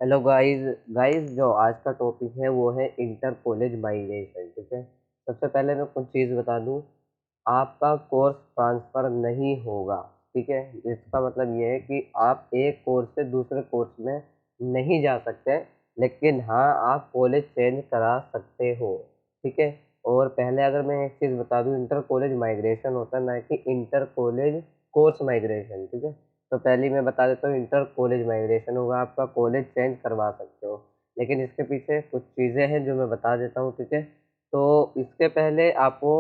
Hello guys. जो आज का टॉपिक है वो है इंटर कॉलेज माइग्रेशन। ठीक है, सबसे पहले मैं कुछ चीज़ बता दूं। आपका कोर्स ट्रांसफ़र नहीं होगा। ठीक है, इसका मतलब ये है कि आप एक कोर्स से दूसरे कोर्स में नहीं जा सकते, लेकिन हाँ, आप कॉलेज चेंज करा सकते हो। ठीक है, और पहले अगर मैं एक चीज़ बता दूं, इंटर कॉलेज माइग्रेशन होता है, ना कि इंटर कॉलेज कोर्स माइग्रेशन। ठीक है, तो पहले मैं बता देता हूँ, इंटर कॉलेज माइग्रेशन होगा, आपका कॉलेज चेंज करवा सकते हो, लेकिन इसके पीछे कुछ चीज़ें हैं जो मैं बता देता हूँ। ठीक है, तो इसके पहले आपको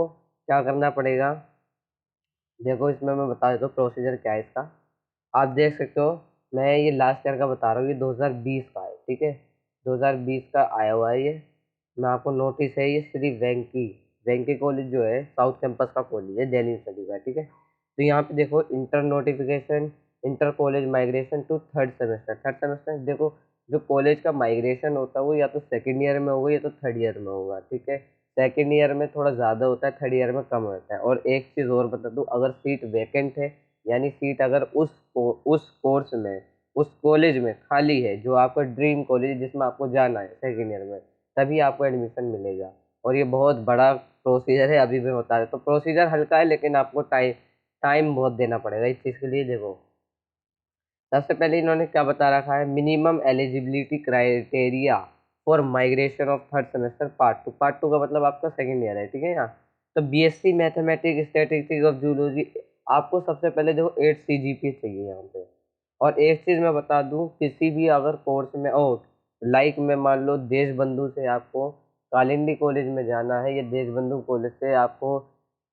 क्या करना पड़ेगा, देखो इसमें मैं बता देता हूँ प्रोसीजर क्या है इसका। आप देख सकते हो, मैं ये लास्ट ईयर का बता रहा हूँ, ये 2020 का है। ठीक है, 2020 का आया हुआ है ये। मैं आपको नोटिस है, ये श्री वेंकी वेंकी कॉलेज जो है, साउथ कैंपस का कॉलेज है, दिल्ली स्टडी का। ठीक है, तो यहाँ पे देखो, inter notification, inter college migration to third semester. Third semester देखो, जो कॉलेज का माइग्रेशन होता है वो या तो सेकेंड ईयर में होगा या तो थर्ड ईयर में होगा। ठीक है, सेकेंड ईयर में थोड़ा ज़्यादा होता है, थर्ड ईयर में कम होता है। और एक चीज़ और बता दूँ, अगर सीट वैकेंट है, यानी सीट अगर उस कोर्स में, उस कॉलेज में खाली है, जो आपका ड्रीम कॉलेज है जिसमें आपको जाना है सेकेंड ईयर में, तभी आपको एडमिशन मिलेगा। और ये बहुत बड़ा प्रोसीजर है, अभी मैं बता दें तो प्रोसीजर हल्का है, लेकिन आपको टाइम टाइम बहुत देना पड़ेगा इस चीज़ के लिए। देखो, सबसे पहले इन्होंने क्या बता रखा है, minimum eligibility criteria for migration of third semester part two. Part two का मतलब आपका सेकेंड ईयर है। ठीक है, यहाँ तो BSc mathematics statistics of zoology, आपको सबसे पहले देखो 8 सीजीपीए चाहिए यहाँ पे। और एक चीज़ मैं बता दूँ, किसी भी अगर कोर्स में ओ लाइक में मान लो देश बंधु से आपको कालिंदी कॉलेज में जाना है, या देश बंधु कॉलेज से आपको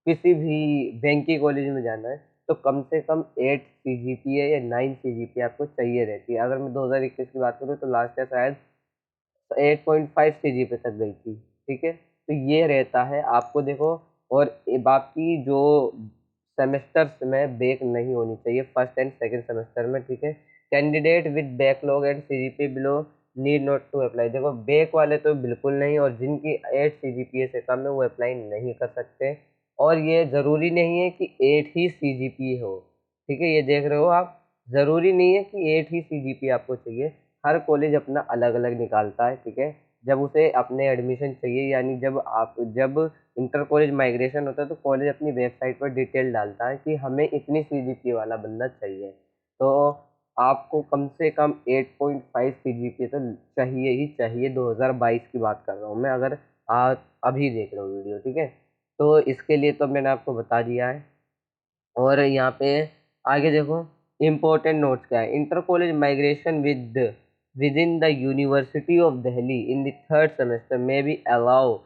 किसी भी वेंकी कॉलेज में जाना है, तो कम से कम 8 सीजीपीए या 9 सीजीपीए आपको चाहिए रहती है। अगर मैं 2021 की बात करूँ तो लास्ट ईयर शायद 8.5 सीजीपीए तक गई थी। ठीक है, तो ये रहता है आपको देखो। और बाकी जो सेमेस्टर्स में बैक नहीं होनी चाहिए, फर्स्ट एंड सेकंड सेमेस्टर में। ठीक है, candidate with backlog and CGPA below need not to apply. देखो, बैक वाले तो बिल्कुल नहीं, और जिनकी 8 सीजीपीए से कम है वो अप्लाई नहीं कर सकते। और ये ज़रूरी नहीं है कि 8 ही सीजीपीए हो। ठीक है, ये देख रहे हो आप, ज़रूरी नहीं है कि 8 ही सीजीपीए आपको चाहिए। हर कॉलेज अपना अलग अलग निकालता है। ठीक है, जब उसे अपने एडमिशन चाहिए, यानी जब इंटर कॉलेज माइग्रेशन होता है, तो कॉलेज अपनी वेबसाइट पर डिटेल डालता है कि हमें इतनी सीजीपीए वाला बंदा चाहिए। तो आपको कम से कम 8.5 सीजीपीए तो चाहिए ही चाहिए। 2022 की बात कर रहा हूँ मैं, अगर आप अभी देख रहे हो वीडियो। ठीक है, तो इसके लिए तो मैंने आपको बता दिया है। और यहाँ पे आगे देखो, इम्पोर्टेंट नोट्स क्या है। Inter college migration within the university of Delhi in the third semester में be allowed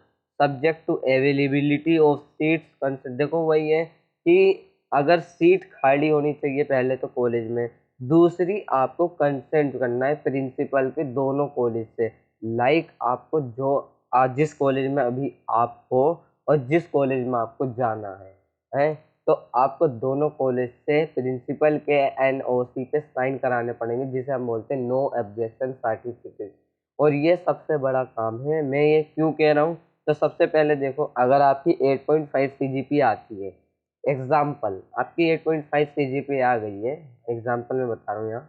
subject to availability of seats. देखो, वही है कि अगर सीट खाली होनी चाहिए पहले तो कॉलेज में, दूसरी आपको कंसेंट करना है प्रिंसिपल के दोनों कॉलेज से। लाइक आपको जो आज जिस कॉलेज में अभी आप हो और जिस कॉलेज में आपको जाना है, तो आपको दोनों कॉलेज से प्रिंसिपल के एनओसी पे साइन कराने पड़ेंगे, जिसे हम बोलते हैं नो ऑब्जेक्शन सर्टिफिकेट। और ये सबसे बड़ा काम है। मैं ये क्यों कह रहा हूँ, तो सबसे पहले देखो, अगर आपकी 8.5 सीजीपी आती है, एग्जाम्पल आपकी 8.5 सीजीपी आ गई है, एग्जाम्पल में बता रहा हूँ यहाँ,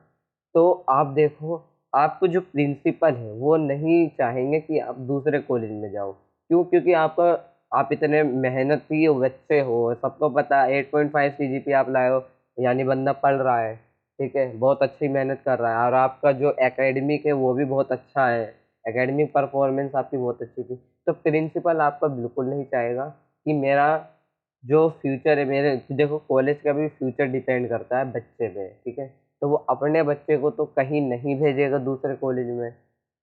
तो आप देखो, आपको जो प्रिंसिपल है वो नहीं चाहेंगे कि आप दूसरे कॉलेज में जाओ। क्यों? क्योंकि आपका आप इतने मेहनती बच्चे हो, सबको पता है 8.5 सीजीपी आप लाए हो, यानी बंदा पढ़ रहा है। ठीक है, बहुत अच्छी मेहनत कर रहा है, और आपका जो एकेडमिक है वो भी बहुत अच्छा है, एकेडमिक परफॉर्मेंस आपकी बहुत अच्छी थी। तो प्रिंसिपल आपका बिल्कुल नहीं चाहेगा कि मेरा जो फ्यूचर है, मेरे देखो कॉलेज का भी फ्यूचर डिपेंड करता है बच्चे पे। ठीक है, तो वो अपने बच्चे को तो कहीं नहीं भेजेगा दूसरे कॉलेज में।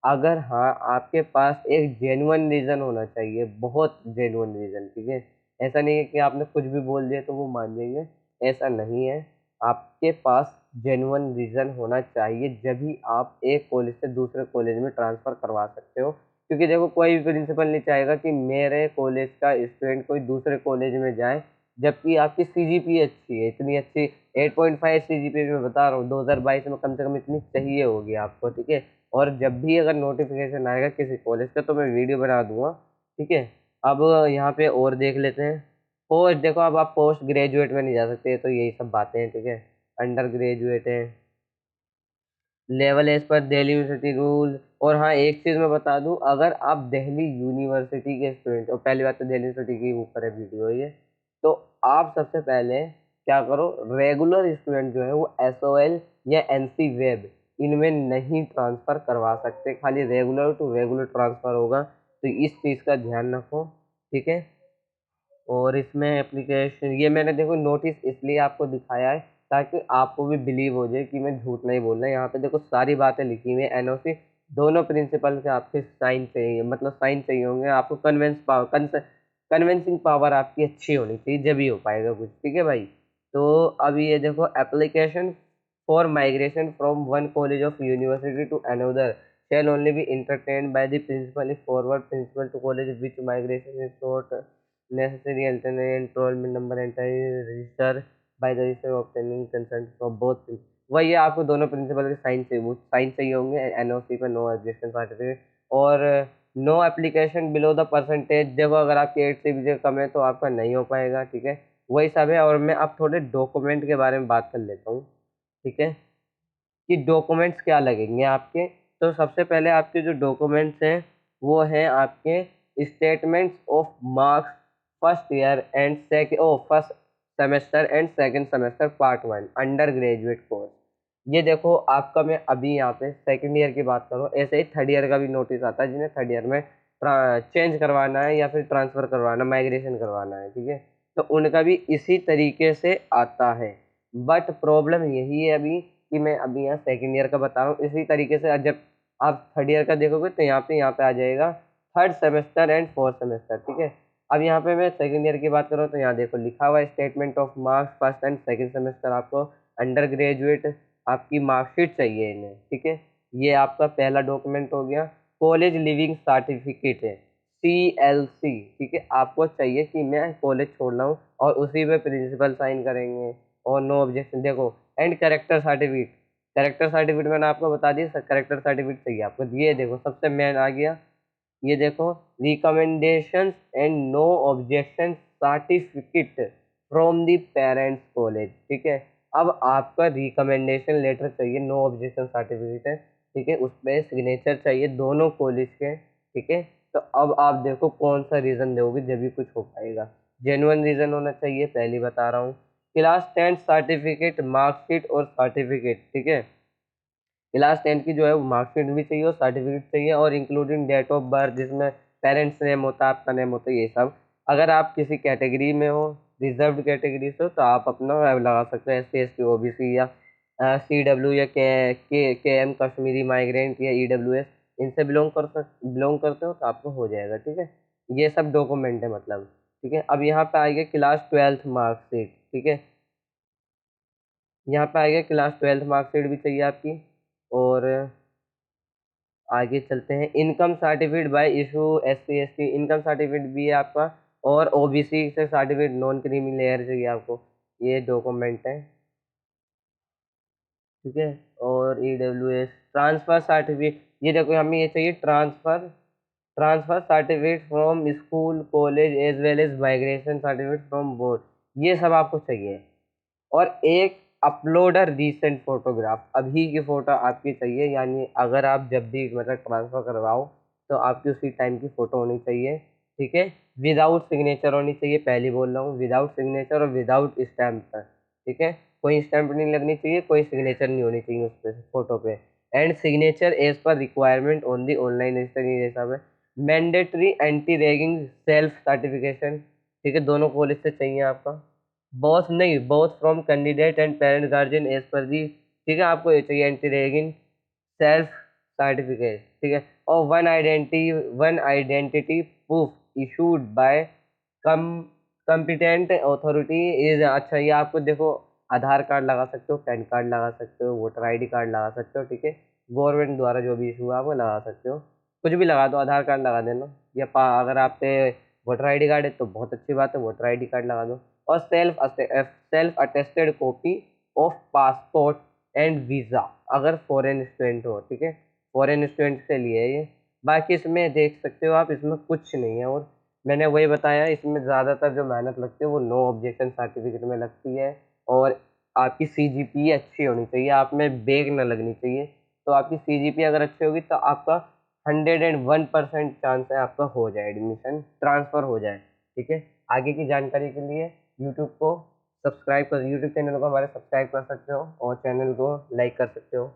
अगर हाँ, आपके पास एक जेन्युइन रीज़न होना चाहिए, बहुत जेन्युइन रीज़न। ठीक है, ऐसा नहीं है कि आपने कुछ भी बोल दिया तो वो मान जाएंगे, ऐसा नहीं है। आपके पास जेन्युइन रीज़न होना चाहिए, जभी आप एक कॉलेज से दूसरे कॉलेज में ट्रांसफ़र करवा सकते हो। क्योंकि देखो, कोई भी प्रिंसिपल नहीं चाहेगा कि मेरे कॉलेज का स्टूडेंट कोई दूसरे कॉलेज में जाए, जबकि आपकी सीजीपीए अच्छी है, इतनी अच्छी 8.5 सीजीपीए मैं बता रहा हूँ, 2022 में कम से कम इतनी चाहिए होगी आपको। ठीक है, और जब भी अगर नोटिफिकेशन आएगा किसी कॉलेज का तो मैं वीडियो बना दूंगा। ठीक है, अब यहाँ पे और देख लेते हैं। पोस्ट देखो, अब आप पोस्ट ग्रेजुएट में नहीं जा सकते, तो यही सब बातें हैं। ठीक है, अंडर ग्रेजुएट है, level as per Delhi university rule. और हाँ, एक चीज़ मैं बता दूं, अगर आप दिल्ली यूनिवर्सिटी के स्टूडेंट, और पहली बात तो दिल्ली यूनिवर्सिटी के ऊपर है वीडियो ये, तो आप सबसे पहले क्या करो, रेगुलर स्टूडेंट जो है वो SOL या NC वेब इनमें नहीं ट्रांसफ़र करवा सकते, खाली रेगुलर टू रेगुलर ट्रांसफ़र होगा, तो इस चीज़ का ध्यान रखो, ठीक है। और इसमें एप्लीकेशन ये मैंने देखो नोटिस इसलिए आपको दिखाया है ताकि आपको भी बिलीव हो जाए कि मैं झूठ नहीं बोल रहा। यहाँ पे देखो सारी बातें लिखी हुई है, NOC दोनों प्रिंसिपल के आपके साइन चाहिए, मतलब साइन चाहिए होंगे आपको, कन्विंसिंग पावर आपकी अच्छी होनी चाहिए, जब ही हो पाएगा कुछ, ठीक है भाई। तो अभी ये देखो, application for migration from one college of university to another shall only be entertained by the principal if forward principal to college which migration is not necessary alternate enrollment number enter register by the register obtaining consent from both। वही है, आपको दोनों principal के sign चाहिए, वो sign चाहिए होंगे NOC पर, नो एग्जिस्टेंस सर्टिफिकेट, और no application below the percentage. देखो अगर आपकी 8 से भी कम है तो आपका नहीं हो पाएगा, ठीक है, वही सब है। और मैं अब थोड़े डॉक्यूमेंट के बारे में बात कर लेता हूँ, ठीक है, कि डॉक्यूमेंट्स क्या लगेंगे आपके। तो सबसे पहले आपके जो डॉक्यूमेंट्स हैं वो हैं आपके statements of marks first year and first semester and second semester part 1 under graduate course. ये देखो आपका, मैं अभी यहाँ पे सेकंड ईयर की बात करूँ, ऐसे ही थर्ड ईयर का भी नोटिस आता है जिन्हें थर्ड ईयर में चेंज करवाना है या फिर ट्रांसफ़र करवाना, माइग्रेशन करवाना है, ठीक है, तो उनका भी इसी तरीके से आता है। बट प्रॉब्लम यही है अभी कि मैं अभी यहाँ सेकंड ईयर का बता रहा हूँ, इसी तरीके से जब आप थर्ड ईयर का देखोगे तो यहाँ पे आ जाएगा third semester and fourth semester, ठीक है। अब यहाँ पे मैं सेकंड ईयर की बात करूँ तो यहाँ देखो लिखा हुआ है statement of marks first and second semester, आपको अंडर ग्रेजुएट आपकी मार्कशीट चाहिए इन्हें, ठीक है। ये आपका पहला डॉक्यूमेंट हो गया। कॉलेज लिविंग सर्टिफिकेट है, CLC, ठीक है, आपको चाहिए कि मैं कॉलेज छोड़ रहा हूँ, और उसी पे प्रिंसिपल साइन करेंगे, और नो ऑब्जेक्शन। देखो and character certificate, character certificate मैंने आपको बता दिया, करेक्टर सर्टिफिकेट चाहिए आपको। ये देखो सबसे मेन आ गया, ये देखो recommendations and no objection certificate from the parents college, ठीक है। अब आपका रिकमेंडेशन लेटर चाहिए, नो ऑब्जेक्शन सर्टिफिकेट है, ठीक है, उस पर सिग्नेचर चाहिए दोनों कॉलेज के, ठीक है। तो अब आप देखो कौन सा रीज़न दोगे जब भी कुछ हो पाएगा, जेन्युइन रीज़न होना चाहिए, पहली बता रहा हूँ। क्लास 10 सर्टिफिकेट, मार्कशीट और सर्टिफिकेट, ठीक है, क्लास 10 की जो है वो मार्कशीट भी चाहिए और सर्टिफिकेट चाहिए, और इंक्लूडिंग डेट ऑफ बर्थ जिसमें पेरेंट्स नेम होता है, आपका नेम होता है, ये सब। अगर आप किसी कैटेगरी में हो, रिजर्व्ड कैटेगरी से हो, तो आप अपना लगा सकते हैं SC ST OBC या CW या KM कश्मीरी माइग्रेंट या EWS, इनसे बिलोंग करते हो तो आपको हो जाएगा, ठीक है। ये सब डॉक्यूमेंट है मतलब, ठीक है। अब यहाँ पे आएगा क्लास 12th मार्कशीट, ठीक है, यहाँ पे आएगा क्लास 12th मार्कशीट भी चाहिए आपकी। और आगे चलते हैं, income certificate bye issue SC ST income certificate भी है आपका, और OBC से सर्टिफिकेट, नॉन क्रीमी लेयर चाहिए आपको, ये डॉक्यूमेंट है, ठीक है। और EWS ट्रांसफ़र सर्टिफिकेट, ये देखो हमें ये चाहिए, transfer certificate from school college as well as migration certificate from board, ये सब आपको चाहिए। और एक अपलोडर रीसेंट फोटोग्राफ, अभी की फ़ोटो आपकी चाहिए, यानी अगर आप जब भी मतलब ट्रांसफ़र करवाओ तो आपकी उसी टाइम की फ़ोटो होनी चाहिए, ठीक है। विदाउट सिग्नेचर होनी चाहिए, पहले बोल रहा हूँ, विदाउट सिग्नेचर और विदाउट स्टैम्प, ठीक है, कोई स्टैम्प नहीं लगनी चाहिए, कोई सिग्नेचर नहीं होनी चाहिए उस पर फ़ोटो पे। And signature as per requirement on the online register, ये सब है। मैंडेटरी एंटी रैगिंग सेल्फ सर्टिफिकेशन, ठीक है, दोनों कॉलेज से चाहिए आपका। बॉस नहीं, boss from candidate and parent guardian as per the, ठीक है, आपको ये चाहिए एंटी रैगिंग सेल्फ सर्टिफिकेट, ठीक है। और one identity proof issued by come competent authority is, अच्छा ये आपको देखो, आधार कार्ड लगा सकते हो, पैन कार्ड लगा सकते हो, वोटर ID कार्ड लगा सकते हो, ठीक है, गवर्नमेंट द्वारा जो भी इशू है आप वो लगा सकते हो, कुछ भी लगा दो, आधार कार्ड लगा देना, या अगर आप पे वोटर ID कार्ड है तो बहुत अच्छी बात है, वोटर ID कार्ड लगा दो। और self attested copy of passport and visa अगर फॉरेन स्टूडेंट हो, ठीक है, फॉरेन स्टूडेंट के लिए है ये। बाकी इसमें देख सकते हो आप, इसमें कुछ नहीं है, और मैंने वही बताया, इसमें ज़्यादातर जो मेहनत लगती है वो नो ऑब्जेक्शन सर्टिफिकेट में लगती है, और आपकी CGPA अच्छी होनी चाहिए, आप में बैक ना लगनी चाहिए, तो आपकी CGPA अगर अच्छी होगी तो आपका 101% चांस है आपका हो जाए एडमिशन, ट्रांसफ़र हो जाए। ठीक है, आगे की जानकारी के लिए यूट्यूब चैनल को हमारे सब्सक्राइब कर सकते हो और चैनल को लाइक कर सकते हो।